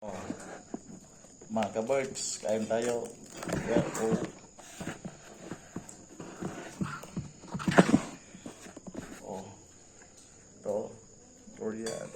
Oh, mga ka-birds, kain tayo. Yeah, oh. Oh. Ito, durian.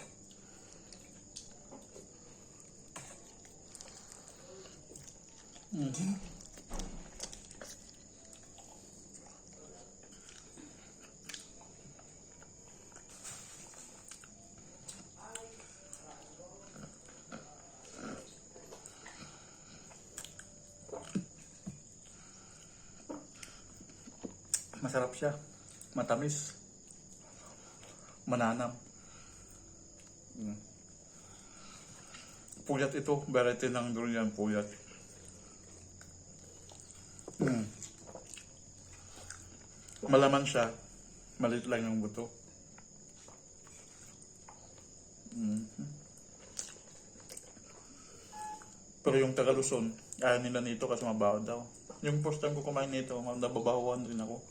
Masarap siya. Matamis. Mananam. Puyat ito. Variety ng durian puyat. Malaman siya. Maliit lang yung buto. Pero yung taga Luzon, ayaw nila nito kasi mabaho daw. Yung first time ko kumain nito, nababahuan rin ako.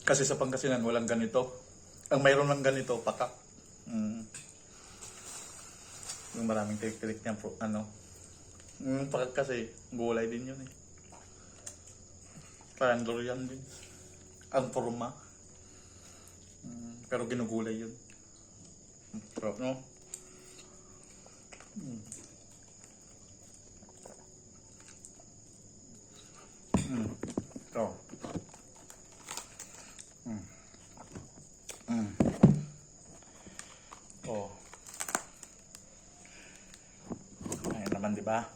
Kasi sa Pangasinan, walang ganito. Ang mayroon lang ganito, pakak. Yung maraming tirik-tirik niya, ano. Yung pakak kasi, gulay din yun eh. Parang durian din. Ang forma. Pero ginugulay yun. Sarap, no? Ito. Oh. Ayun naman, di ba?